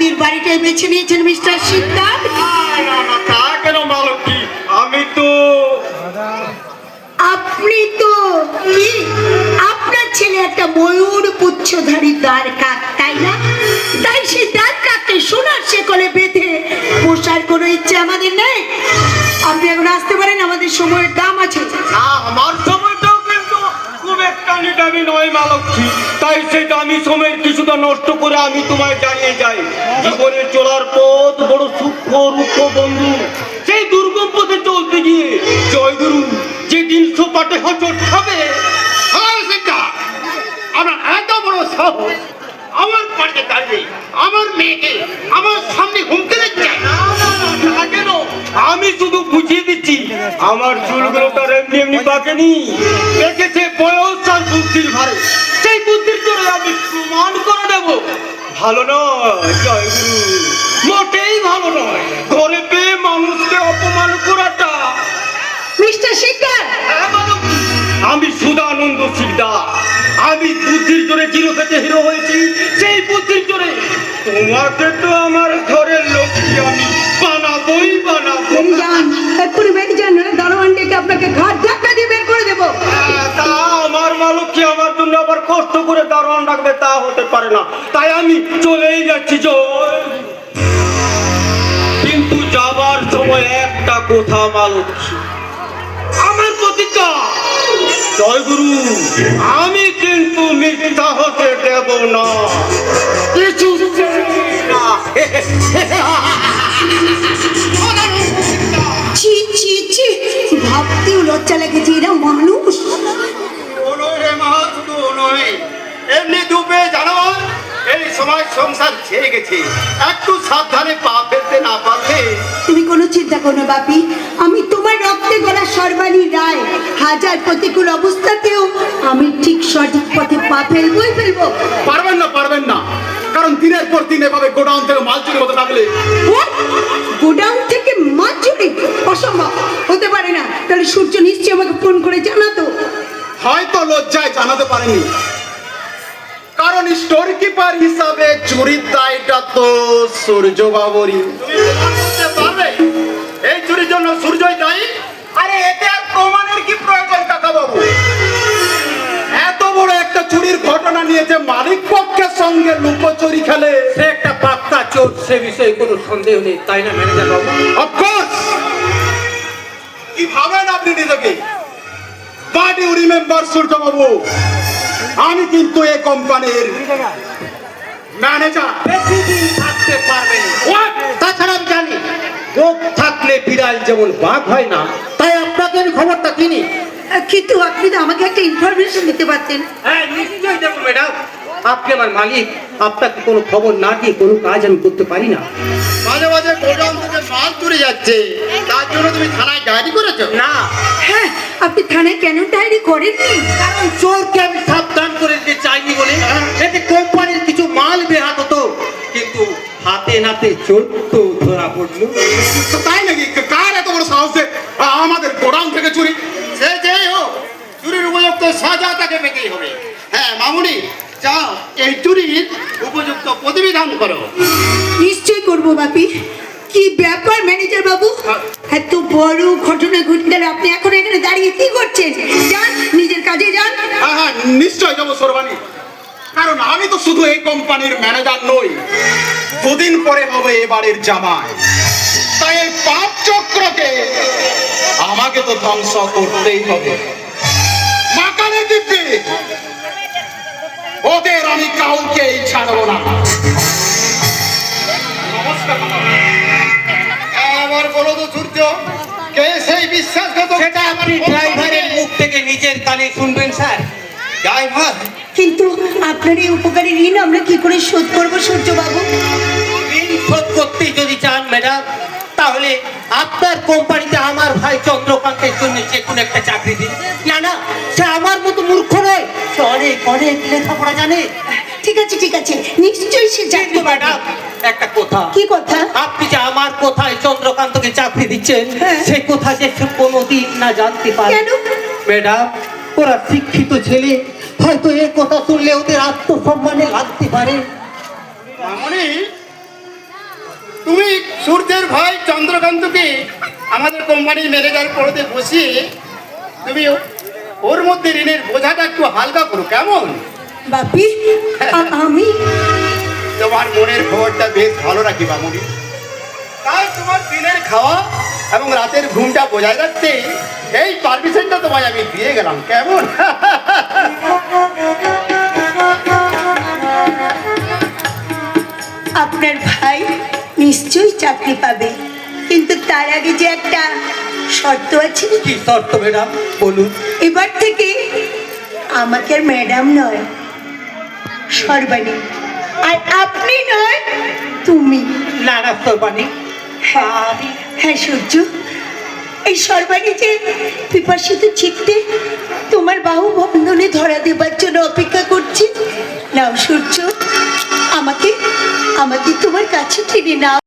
আমাদের বাড়িটাই বেছে নিয়েছেন মিস্টার সিদ্ধার্থ? তা কেন মালতী, আমি তো আপনি তো কি আপনার ছেলে একটা ময়ূর পুচ্ছধারী দ্বার কাক, তাই না? তাই সেই দ্বার কাককে সোনার শেকলে বেঁধে পোষার কোনো ইচ্ছে আমাদের নেই। আপনি এখন আসতে পারেন, আমাদের সময়ের দাম আছে। না, আমার সময়টাও কিন্তু খুব একটা দামি নয় মালতী। তাই সেই দামি সময়ের কিছুটা নষ্ট করে আমি তোমায় জানিয়ে যাই, জীবনে চলার পথ বড় সূক্ষ্ম রুক্ষ বন্ধু। সেই দুর্গম পথে চলতে গিয়ে জয়গুরু যেদিন সোপাটে হচট খাবে, আমার এত বড় সাহস, আমার পাশে দাঁড়িয়ে আমার মেয়েকে আমার সামনে হুমকি দিচ্ছে। কেন? আমি শুধু বুঝিয়ে দিচ্ছি, আমার চুলগুলো তার এমনি এমনি পাকেনি, পেকেছে বয়স আর বুদ্ধির ভারে। সেই বুদ্ধির জোরে আমি প্রমাণ করে দেব ভালো নয় জয়গুরু, মোটেই ভালো নয় ঘরে পেয়ে মানুষকে অপমান করাটা। মিস্টার সিদ্ধার্থ, আমি সুধানন্দ সিকদার, আমি বুদ্ধির জোরে জিরো থেকে হিরো হয়েছি। সেই বুদ্ধির জোরে তোমাকে তো আমার ঘরের লক্ষ্মী আমি বানাবোই বানাবো। এক্ষুনি বেরিয়ে যান, দারোয়ান ডেকে আপনাকে ঘাট ধাক্কা দিয়ে বের করে দেবো। তা আমার মালকী আমার জন্য আবার কষ্ট করে দারোয়ান রাখবে, তা হতে পারে না। তাই আমি চলেই যাচ্ছি জয়। কিন্তু যাবার সময় একটা কথা মালকী, আমার প্রতিজ্ঞা জয়গুরু, আমি কিন্তু মিথ্যা হতে দেব না। কিছু ছি ছি ছি, ভাবতেও লজ্জা লেগেছে, এরা মানুষ। এমনি ডুবে জানোয়ার, এই সময় সংসার ছেড়ে গেছে, একটু সাবধানে পা ফেলতে না পারলে। তুমি কোনো চিন্তা করো না বাপি, আমি তোমার রক্তে গলা সর্বাণী রায়। হাজার প্রতিকূল অবস্থাতেও আমি ঠিক সঠিক পথে পা ফেলবই ফেলবো। পারবেন না, কারণ দিনের পর দিন এভাবে গোডাউন থেকে মাল চুরি হতে থাকলে। গোডাউন থেকে মাছ চুরি? অসম্ভব, হতে পারে না। তাহলে সূর্য নিশ্চয়ই আমাকে ফোন করে জানাতো। হয়তো লজ্জায় জানাতে পারেনি, কারণ স্টোর কিপার হিসাবে চুরির দায়টা তো সূর্য বাবুরই। এই চুরির জন্য সূর্যই দায়ী। আরে এতে আর প্রমাণের কি প্রয়োজন কাকা বাবু? এত বড় একটা চুরির ঘটনা নিয়ে যে মালিক পক্ষের সঙ্গে লুকোচুরি খেলে, সে একটা পাক্কা চোর, সে বিষয়ে কোনো সন্দেহ নেই, তাই না ম্যানেজার বাবু? অফকোর্স। কি ভাবেন আপনি নিজেকে? বাট ইউ রিমেম্বার সূর্য বাবু, আমি কিন্তু এই কোম্পানির ম্যানেজার। বেশিদিন থাকতে পারবেন। তাছাড়া আমি জানি লোক থাকলে বিড়াল যেমন বাঘ হয় না, তাই আপনাকে আমি খবরটা কিনি। কিন্তু আপনি তো আমাকে একটা ইনফরমেশন দিতে পারতেন। হ্যাঁ নিশ্চয়ই দেবো ম্যাডাম, আপনি আমার মালিক, আপনাকে কোনো খবর না দিয়ে কোনো কাজ আমি করতে পারি না। মাঝে মাঝে গোডাউন থেকে মাল চুরি যাচ্ছে, তার জন্য তুমি থানায় ডায়েরি করেছো? না, হ্যাঁ, আপনি থানায় কেন ডায়েরি করেননি? কারণ চোরকে আমি সাবধান করে দিতে চাইনি বলে। এতে কোম্পানির কিছু মাল বেহাত হতো, কিন্তু হাতে নাতে চোর তো ধরা পড়লো। তাই নাকি? কার এত বড় সাহস যে আমাদের গোডাউন থেকে চুরি? সে যেই হোক, চুরির উপযুক্ত সাজা তাকে পেতেই হবে। হ্যাঁ মামুনি, যাও এই চুরির উপযুক্ত প্রতিবিধান করো। নিশ্চয় করবো বাপি। কি ব্যাপার ম্যানেজার বাবু, এত বড় ঘটনা ঘটলে আপনি এখন এখানে দাঁড়িয়ে কি করছেন? যান, নিজের কাজে যান। হ্যাঁ নিশ্চয় যাবো সর্বাণী, কারণ আমি তো শুধু এই কোম্পানির ম্যানেজার নই, দুদিন পরে হবে এবারের জামাই। তাই এই পাপ চক্রকে আমাকে তো ধ্বংস করতেই হবে। মাকানে দিব্যি ওদের আমি কাউকেই ছাড়বো না। আমার বলো তো সূর্য, কে সেই বিশ্বাসঘাতক? সেটা আপনি ড্রাইভারের মুখ থেকে নিজের কানে শুনবেন স্যার। ড্রাইভার? কিন্তু আপনার এই উপকারী ঋণ আমরা কি করে শোধ করবো সূর্য বাবু? ঋণ শোধ করতে যদি চান ম্যাডাম, তাহলে আপনার কোম্পানিতে আমার ভাই চন্দ্রকান্তের জন্য যে কোনো একটা চাকরি দিন। না না, সে আমার মতো মূর্খ নয়, সে অনেক অনেক লেখাপড়া জানে। ঠিক আছে ঠিক আছে, নিশ্চয়ই সে জানতে কিন্তু পারবে। ম্যাডাম একটা কথা, কি কথা? আপনি যে আমার কোথায় চন্দ্রকান্তকে চাকরি দিচ্ছেন, হ্যাঁ। সেই কথা যে সে কোনোদিন না জানতে পারে। কেন? ম্যাডাম, ওরা শিক্ষিত ছেলে, হয়তো এই কথা শুনলে ওদের আত্মসম্মানে লাগতে পারে। মামনি, তুমি সূর্যের ভাই চন্দ্রকান্তকে আমাদের কোম্পানির ম্যানেজার পদে বসিয়ে তুমি ওর মধ্যে ঋণের বোঝাটা একটু হালকা করো, কেমন? বাপি আমি তোমার মনের খবরটা বেশ ভালো রাখি বামুনি। তাই তোমার দিনের খাওয়া এবং রাতের ঘুমটা বজায় রাখতে এই পারমিশনটা তোমায় আমি দিয়ে গেলাম, কেমন? আপনার ভাই নিশ্চয়ই চাকরি পাবে, কিন্তু তার আগে যে একটা শর্ত আছে। কি শর্ত ম্যাডাম বলুন? এবার থেকে আমাকে আর ম্যাডাম নয়, সর্বাণী। আর আপনি নয়, তুমি। না না সর্বাণী, হ্যাঁ হ্যাঁ সূর্য, এই সর্বাণী যে পিপাসিত চিত্তে তোমার বাহু বন্ধনে ধরা দেবার জন্য অপেক্ষা করছি। নাও সূর্য, আমাকে আমাকে তোমার কাছে টেনে নাও।